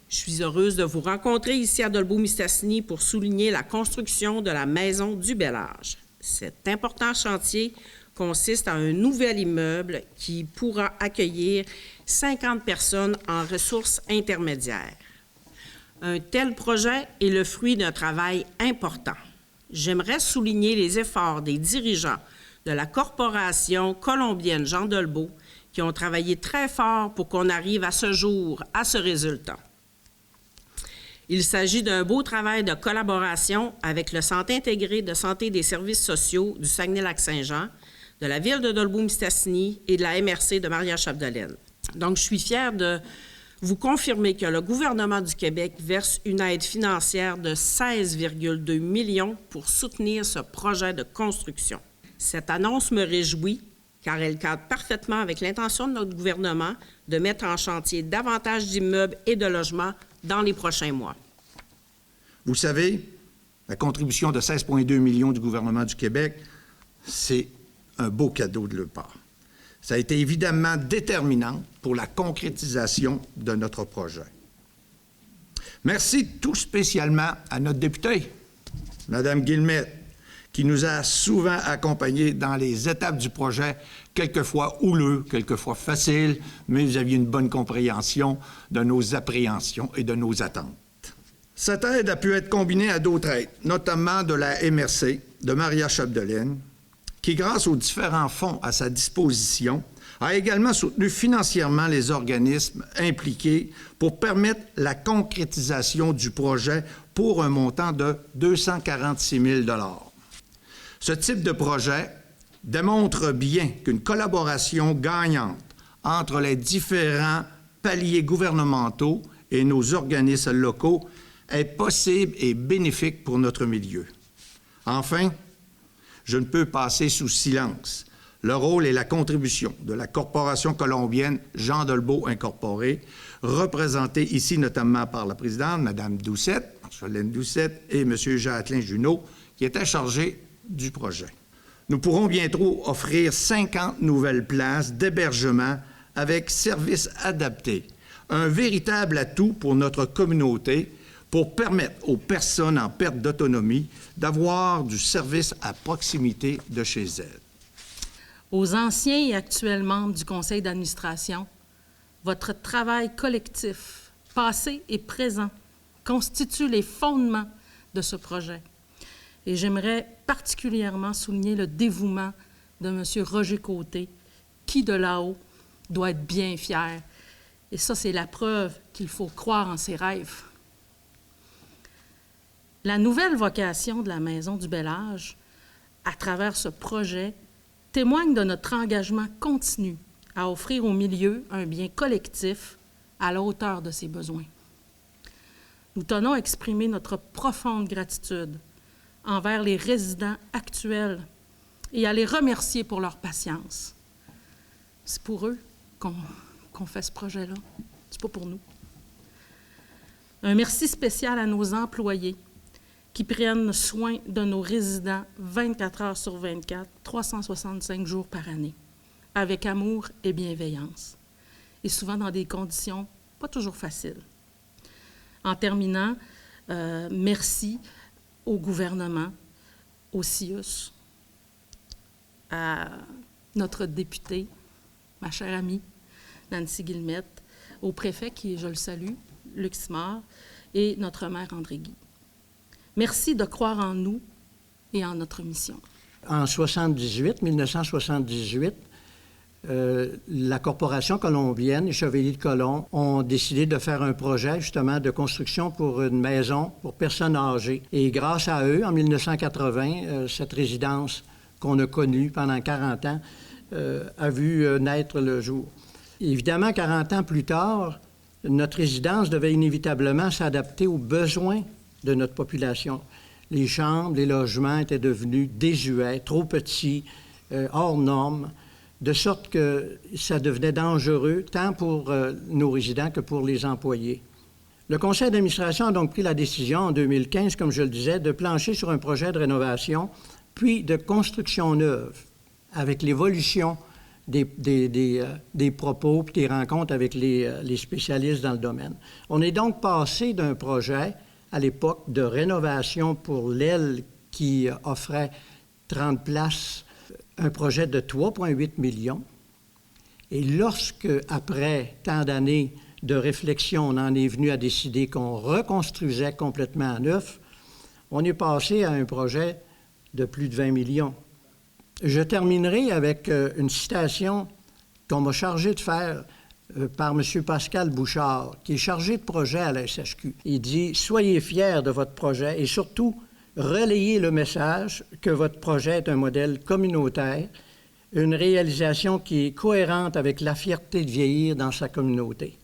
Je suis heureuse de vous rencontrer ici à Dolbeau-Mistassini pour souligner la construction de la Maison du Bel Âge. Cet important chantier consiste en un nouvel immeuble qui pourra accueillir 50 personnes en ressources intermédiaires. Un tel projet est le fruit d'un travail important. J'aimerais souligner les efforts des dirigeants de la Corporation colombienne Jean Dolbeau qui ont travaillé très fort pour qu'on arrive à ce jour à ce résultat. Il s'agit d'un beau travail de collaboration avec le Centre intégré de santé des services sociaux du Saguenay-Lac-Saint-Jean, de la Ville de Dolbeau-Mistassini et de la MRC de Maria-Chapdelaine. Donc, je suis fière de vous confirmer que le gouvernement du Québec verse une aide financière de 16,2 millions pour soutenir ce projet de construction. Cette annonce me réjouit car elle cadre parfaitement avec l'intention de notre gouvernement de mettre en chantier davantage d'immeubles et de logements dans les prochains mois. Vous le savez, la contribution de 16,2 millions du gouvernement du Québec, c'est un beau cadeau de leur part. Ça a été évidemment déterminant pour la concrétisation de notre projet. Merci tout spécialement à notre députée, Mme Guillemette, qui nous a souvent accompagnés dans les étapes du projet, quelquefois houleux, quelquefois faciles, mais vous aviez une bonne compréhension de nos appréhensions et de nos attentes. Cette aide a pu être combinée à d'autres aides, notamment de la MRC, de Maria-Chapdelaine, qui, grâce aux différents fonds à sa disposition, a également soutenu financièrement les organismes impliqués pour permettre la concrétisation du projet pour un montant de 246 000 $. Ce type de projet démontre bien qu'une collaboration gagnante entre les différents paliers gouvernementaux et nos organismes locaux est possible et bénéfique pour notre milieu. Enfin, je ne peux passer sous silence le rôle et la contribution de la Corporation colombienne Jean Dolbeau Incorporée, représentée ici notamment par la présidente, Mme Doucette, Marjolaine Doucette, et M. Jacqueline Junot, qui étaient chargés du projet. Nous pourrons bientôt offrir 50 nouvelles places d'hébergement avec services adaptés, un véritable atout pour notre communauté pour permettre aux personnes en perte d'autonomie d'avoir du service à proximité de chez elles. Aux anciens et actuels membres du conseil d'administration, votre travail collectif, passé et présent, constitue les fondements de ce projet. Et j'aimerais particulièrement souligner le dévouement de M. Roger Côté, qui, de là-haut, doit être bien fier. Et ça, c'est la preuve qu'il faut croire en ses rêves. La nouvelle vocation de la Maison du Bel Âge, à travers ce projet, témoigne de notre engagement continu à offrir au milieu un bien collectif à la hauteur de ses besoins. Nous tenons à exprimer notre profonde gratitude envers les résidents actuels et à les remercier pour leur patience. C'est pour eux qu'on fait ce projet-là, c'est pas pour nous. Un merci spécial à nos employés qui prennent soin de nos résidents 24 heures sur 24, 365 jours par année, avec amour et bienveillance, et souvent dans des conditions pas toujours faciles. En terminant, merci au gouvernement, au CIUS, à notre députée, ma chère amie, Nancy Guillemette, au préfet, qui, je le salue, Luc Simard, et notre maire, André Guy. Merci de croire en nous et en notre mission. En 1978, la Corporation colombienne, les Chevaliers de Colomb, ont décidé de faire un projet, justement, de construction pour une maison pour personnes âgées. Et grâce à eux, en 1980, cette résidence qu'on a connue pendant 40 ans a vu naître le jour. Évidemment, 40 ans plus tard, notre résidence devait inévitablement s'adapter aux besoins de notre population. Les chambres, les logements étaient devenus désuets, trop petits, hors normes, de sorte que ça devenait dangereux tant pour nos résidents que pour les employés. Le conseil d'administration a donc pris la décision en 2015, comme je le disais, de plancher sur un projet de rénovation, puis de construction neuve, avec l'évolution des propos et des rencontres avec les spécialistes dans le domaine. On est donc passé d'un projet, à l'époque, de rénovation pour l'aile qui offrait 30 places, un projet de 3,8 millions. Et lorsque, après tant d'années de réflexion, on en est venu à décider qu'on reconstruisait complètement à neuf, on est passé à un projet de plus de 20 millions. Je terminerai avec une citation qu'on m'a chargé de faire par M. Pascal Bouchard, qui est chargé de projet à la SHQ. Il dit « Soyez fiers de votre projet et surtout, relayez le message que votre projet est un modèle communautaire, une réalisation qui est cohérente avec la fierté de vieillir dans sa communauté. »